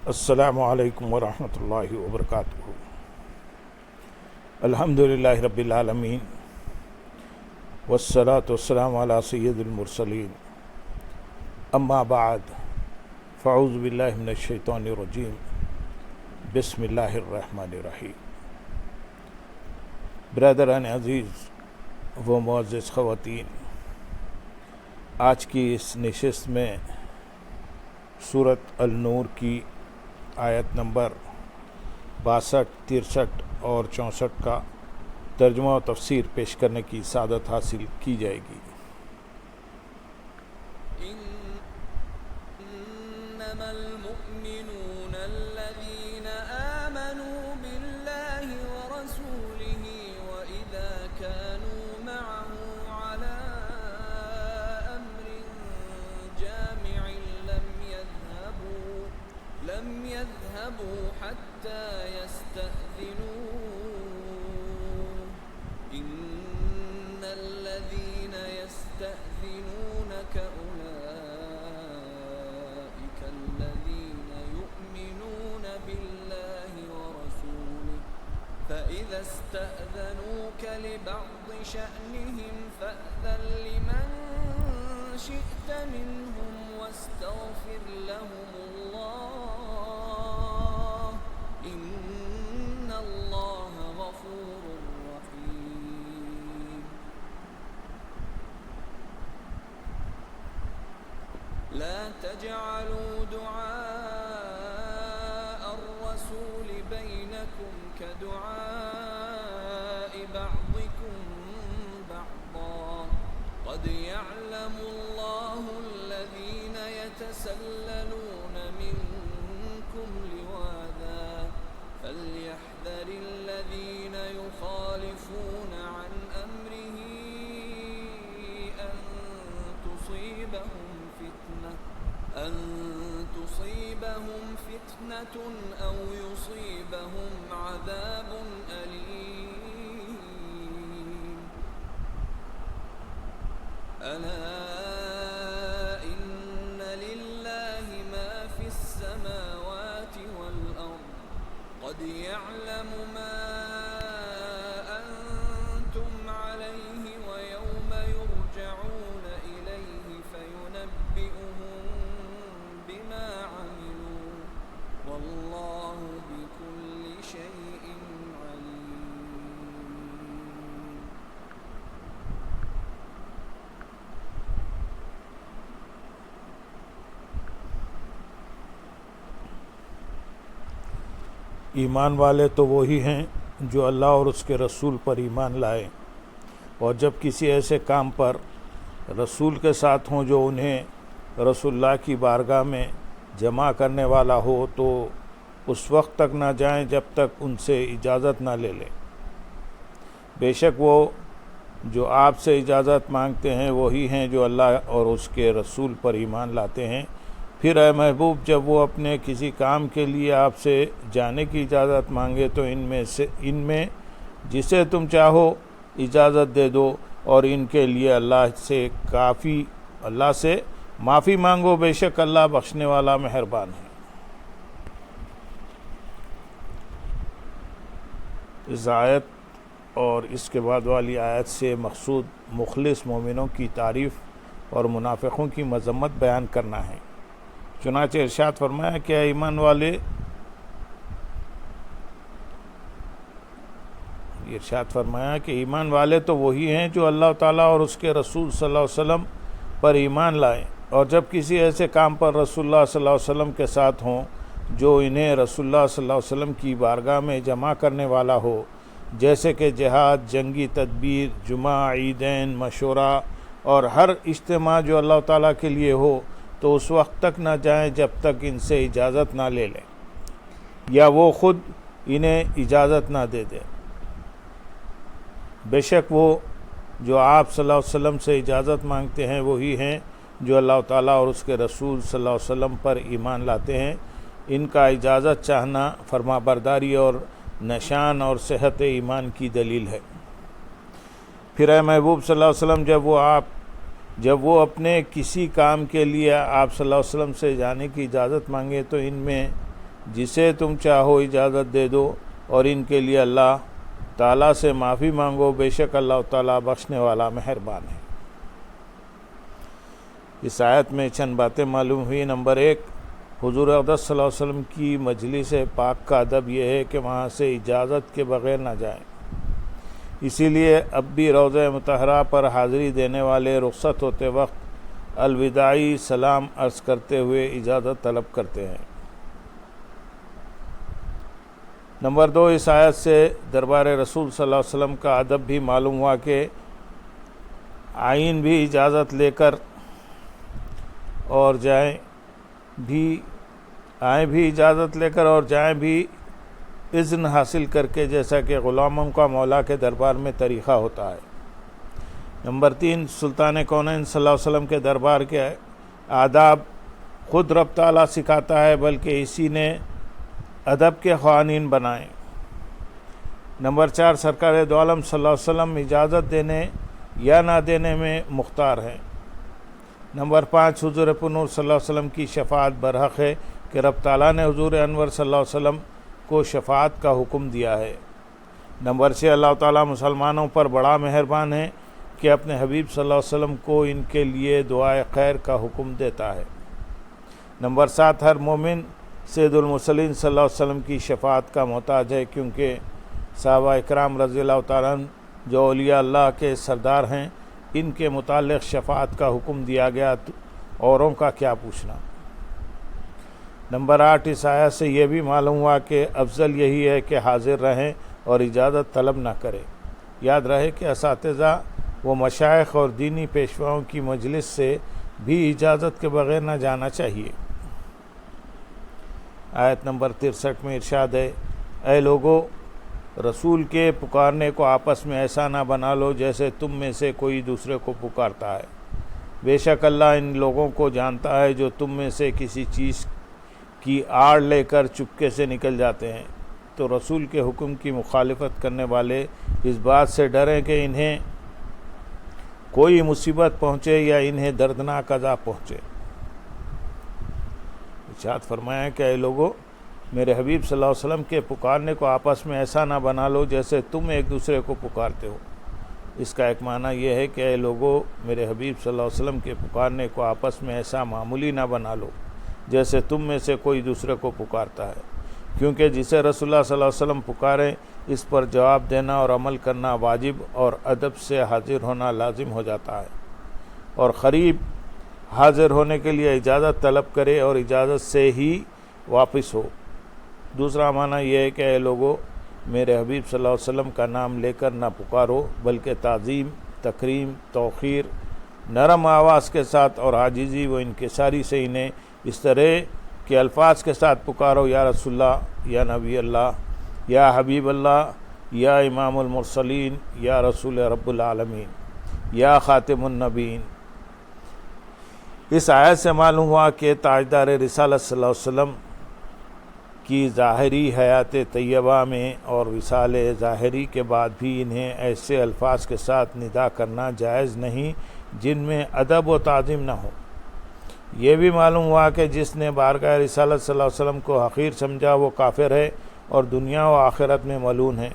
السلام علیکم ورحمۃ اللہ وبرکاتہ۔ الحمدللہ رب العالمین والصلاة والسلام علی سید المرسلین، اما بعد فاعوذ باللہ من الشیطان الرجیم، بسم اللہ الرحمن الرحیم۔ برادران عزیز و معزز خواتین، آج کی اس نشست میں سورۃ النور کی آیت نمبر 62، 63 اور 64 کا ترجمہ و تفسیر پیش کرنے کی سعادت حاصل کی جائے گی۔ انما المؤمنون الذين آمنوا بالله ورسوله وإذا كانوا معه على أمر جامع لم يذهبوا حتى يستأذنوه إن الذين يستأذنونك أولئك الذين يؤمنون بالله ورسوله فإذا استأذنوك لبعض شأنهم فأذن لمن شئت منهم واستغفر لهم الله إن الله غفور رحيم۔ لا تجعلوا دعاء الرسول بينكم كدعاء بعضكم بعضا قد يعلم الله الذين يتسللون منكم لواذا فليحذر الذين يخالفون عن أمره أن تصيبهم فتنة أو يصيبهم عذاب أليم۔ ألا إن لله ما في السماوات والأرض قد يعلم ما أنتم عليه ويوم يرجعون إليه فينبئهم بما عملوا والله بكل شيء عليم۔ ایمان والے تو وہی ہیں جو اللہ اور اس کے رسول پر ایمان لائے، اور جب کسی ایسے کام پر رسول کے ساتھ ہوں جو انہیں رسول اللہ کی بارگاہ میں جمع کرنے والا ہو تو اس وقت تک نہ جائیں جب تک ان سے اجازت نہ لے لیں۔ بے شک وہ جو آپ سے اجازت مانگتے ہیں وہی ہیں جو اللہ اور اس کے رسول پر ایمان لاتے ہیں۔ پھر اے محبوب، جب وہ اپنے کسی کام کے لیے آپ سے جانے کی اجازت مانگے تو ان میں جسے تم چاہو اجازت دے دو، اور ان کے لیے اللہ سے معافی مانگو، بے شک اللہ بخشنے والا مہربان ہے۔ اس آیت اور اس کے بعد والی آیت سے مقصود مخلص مومنوں کی تعریف اور منافقوں کی مذمت بیان کرنا ہے۔ چنانچہ ارشاد فرمایا کہ ایمان والے تو وہی ہیں جو اللہ تعالیٰ اور اس کے رسول صلی اللہ علیہ وسلم پر ایمان لائیں، اور جب کسی ایسے کام پر رسول اللہ صلی اللہ علیہ وسلم کے ساتھ ہوں جو انہیں رسول اللہ صلی اللہ علیہ وسلم کی بارگاہ میں جمع کرنے والا ہو، جیسے کہ جہاد، جنگی تدبیر، جمعہ، عیدین، مشورہ اور ہر اجتماع جو اللہ تعالیٰ کے لیے ہو، تو اس وقت تک نہ جائیں جب تک ان سے اجازت نہ لے لیں یا وہ خود انہیں اجازت نہ دے دیں۔ بے شک وہ جو آپ صلی اللہ علیہ وسلم سے اجازت مانگتے ہیں وہی ہیں جو اللہ تعالیٰ اور اس کے رسول صلی اللہ علیہ وسلم پر ایمان لاتے ہیں۔ ان کا اجازت چاہنا فرما برداری اور نشان اور صحت ایمان کی دلیل ہے۔ پھر اے محبوب صلی اللہ علیہ وسلم جب وہ اپنے کسی کام کے لیے آپ صلی اللہ علیہ وسلم سے جانے کی اجازت مانگے تو ان میں جسے تم چاہو اجازت دے دو اور ان کے لیے اللہ تعالیٰ سے معافی مانگو، بے شک اللہ تعالیٰ بخشنے والا مہربان ہے۔ اس آیت میں چند باتیں معلوم ہوئی۔ نمبر 1، حضور اقدس صلی اللہ علیہ وسلم کی مجلس پاک کا ادب یہ ہے کہ وہاں سے اجازت کے بغیر نہ جائیں، اسی لیے اب بھی روضہ مطہرہ پر حاضری دینے والے رخصت ہوتے وقت الوداعی سلام عرض کرتے ہوئے اجازت طلب کرتے ہیں۔ نمبر 2، اس آیت سے دربار رسول صلی اللہ علیہ وسلم کا ادب بھی معلوم ہوا کہ آئین بھی اجازت لے کر اور آئیں بھی اجازت لے کر اور جائیں بھی اذن حاصل کر کے، جیسا کہ غلاموں کا مولا کے دربار میں طریقہ ہوتا ہے۔ نمبر 3، سلطان کونین صلی اللہ علیہ وسلم کے دربار کے آداب خود رب تعالیٰ سکھاتا ہے، بلکہ اسی نے ادب کے قوانین بنائے۔ نمبر 4، سرکار دو عالم صلی اللہ علیہ وسلم اجازت دینے یا نہ دینے میں مختار ہیں۔ نمبر 5، حضور پنور صلی اللہ علیہ وسلم کی شفاعت برحق ہے کہ رب تعالیٰ نے حضور انور صلی اللہ علیہ وسلم کو شفاعت کا حکم دیا ہے۔ نمبر 6، اللہ تعالیٰ مسلمانوں پر بڑا مہربان ہے کہ اپنے حبیب صلی اللہ علیہ وسلم کو ان کے لیے دعائے خیر کا حکم دیتا ہے۔ نمبر 7، ہر مومن سید المرسلین صلی اللہ علیہ وسلم کی شفاعت کا محتاج ہے، کیونکہ صحابہ اکرام رضی اللہ تعالیٰ عنہ جو اولیاء اللہ کے سردار ہیں، ان کے متعلق شفاعت کا حکم دیا گیا، اوروں کا کیا پوچھنا۔ نمبر 8، اس آیت سے یہ بھی معلوم ہوا کہ افضل یہی ہے کہ حاضر رہیں اور اجازت طلب نہ کریں۔ یاد رہے کہ اساتذہ و مشائخ اور دینی پیشواؤں کی مجلس سے بھی اجازت کے بغیر نہ جانا چاہیے۔ آیت نمبر 63 میں ارشاد ہے، اے لوگو، رسول کے پکارنے کو آپس میں ایسا نہ بنا لو جیسے تم میں سے کوئی دوسرے کو پکارتا ہے، بے شک اللہ ان لوگوں کو جانتا ہے جو تم میں سے کسی چیز کی آڑ لے کر چپکے سے نکل جاتے ہیں۔ تو رسول کے حکم کی مخالفت کرنے والے اس بات سے ڈریں کہ انہیں کوئی مصیبت پہنچے یا انہیں دردناک عذاب پہنچے۔ ارشاد فرمایا کہ اے لوگو، میرے حبیب صلی اللہ علیہ وسلم کے پکارنے کو آپس میں ایسا نہ بنا لو جیسے تم ایک دوسرے کو پکارتے ہو۔ اس کا ایک معنی یہ ہے کہ اے لوگو، میرے حبیب صلی اللہ علیہ وسلم کے پکارنے کو آپس میں ایسا معمولی نہ بنا لو جیسے تم میں سے کوئی دوسرے کو پکارتا ہے، کیونکہ جسے رسول اللہ صلی اللہ علیہ وسلم پکاریں اس پر جواب دینا اور عمل کرنا واجب اور ادب سے حاضر ہونا لازم ہو جاتا ہے، اور قریب حاضر ہونے کے لیے اجازت طلب کرے اور اجازت سے ہی واپس ہو۔ دوسرا معنی یہ ہے کہ اے لوگو، میرے حبیب صلی اللہ علیہ وسلم کا نام لے کر نہ پکارو، بلکہ تعظیم، تکریم، توقیر، نرم آواز کے ساتھ اور عاجزی و انکساری سے انہیں اس طرح کے الفاظ کے ساتھ پکارو، یا رسول اللہ، یا نبی اللہ، یا حبیب اللہ، یا امام المرسلین، یا رسول رب العالمین، یا خاتم النبیین۔ اس آیت سے معلوم ہوا کہ تاجدار رسالت صلی اللہ علیہ وسلم کی ظاہری حیات طیبہ میں اور وصال ظاہری کے بعد بھی انہیں ایسے الفاظ کے ساتھ ندا کرنا جائز نہیں جن میں ادب و تعظیم نہ ہو۔ یہ بھی معلوم ہوا کہ جس نے بارگاہ رسالت صلی اللہ علیہ وسلم کو حقیر سمجھا وہ کافر ہے اور دنیا و آخرت میں ملعون ہے۔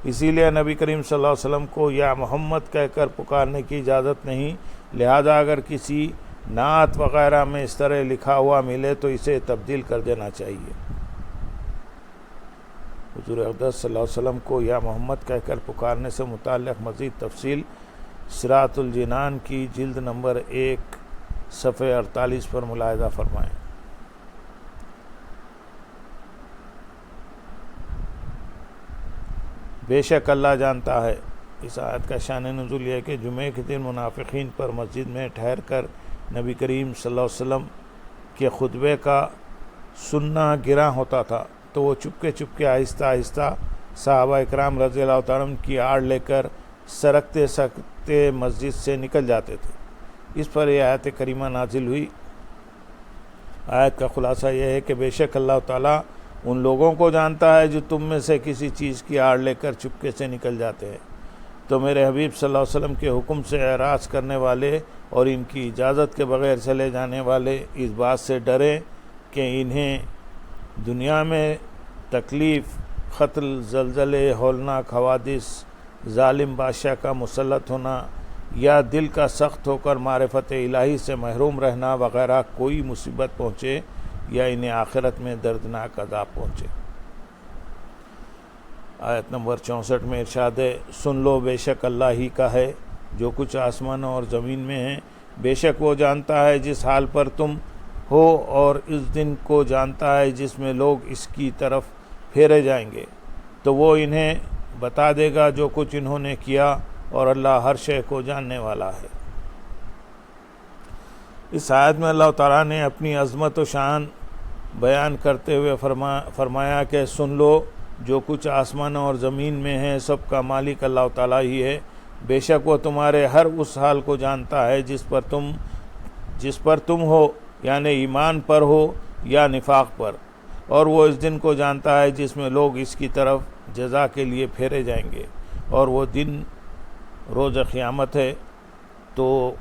اسی لیے نبی کریم صلی اللہ علیہ وسلم کو یا محمد کہہ کر پکارنے کی اجازت نہیں، لہذا اگر کسی نعت وغیرہ میں اس طرح لکھا ہوا ملے تو اسے تبدیل کر دینا چاہیے۔ حضور اقدس صلی اللہ علیہ وسلم کو یا محمد کہہ کر پکارنے سے متعلق مزید تفصیل صراط الجنان کی جلد نمبر 1 صفحہ 48 پر ملاحظہ فرمائیں۔ بے شک اللہ جانتا ہے۔ اس آیت کا شان نزول یہ ہے کہ جمعے کے دن منافقین پر مسجد میں ٹھہر کر نبی کریم صلی اللہ علیہ وسلم کے خطبے کا سننا گراں ہوتا تھا، تو وہ چپکے آہستہ آہستہ صحابہ اکرام رضی اللہ تعالیٰ عنہ کی آڑ لے کر سرکتے سرکتے مسجد سے نکل جاتے تھے۔ اس پر یہ آیت کریمہ نازل ہوئی۔ آیت کا خلاصہ یہ ہے کہ بے شک اللہ تعالیٰ ان لوگوں کو جانتا ہے جو تم میں سے کسی چیز کی آڑ لے کر چپکے سے نکل جاتے ہیں، تو میرے حبیب صلی اللہ علیہ وسلم کے حکم سے اعراض کرنے والے اور ان کی اجازت کے بغیر چلے جانے والے اس بات سے ڈریں کہ انہیں دنیا میں تکلیف، قتل، زلزلے، ہولناک حوادث، ظالم بادشاہ کا مسلط ہونا یا دل کا سخت ہو کر معرفت الہی سے محروم رہنا وغیرہ کوئی مصیبت پہنچے یا انہیں آخرت میں دردناک عذاب پہنچے۔ آیت نمبر 64 میں ارشاد ہے، سن لو بے شک اللہ ہی کا ہے جو کچھ آسمانوں اور زمین میں ہے، بے شک وہ جانتا ہے جس حال پر تم ہو اور اس دن کو جانتا ہے جس میں لوگ اس کی طرف پھیرے جائیں گے، تو وہ انہیں بتا دے گا جو کچھ انہوں نے کیا، اور اللہ ہر شے کو جاننے والا ہے۔ اس آیت میں اللہ تعالیٰ نے اپنی عظمت و شان بیان کرتے ہوئے فرمایا کہ سن لو جو کچھ آسمانوں اور زمین میں ہے سب کا مالک اللہ تعالیٰ ہی ہے، بے شک وہ تمہارے ہر اس حال کو جانتا ہے جس پر تم ہو، یعنی ایمان پر ہو یا نفاق پر، اور وہ اس دن کو جانتا ہے جس میں لوگ اس کی طرف جزا کے لیے پھیرے جائیں گے، اور وہ دن روز قیامت ہے، تو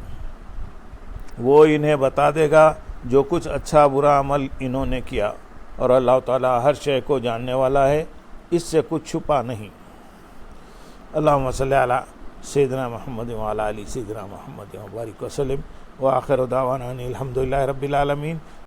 وہ انہیں بتا دے گا جو کچھ اچھا برا عمل انہوں نے کیا، اور اللہ تعالیٰ ہر شے کو جاننے والا ہے، اس سے کچھ چھپا نہیں۔ اللہم صلی علی سیدنا محمد وعلی آل سیدنا محمد وبارک وسلم، وآخر دعوانا ان الحمدللہ رب العالمین۔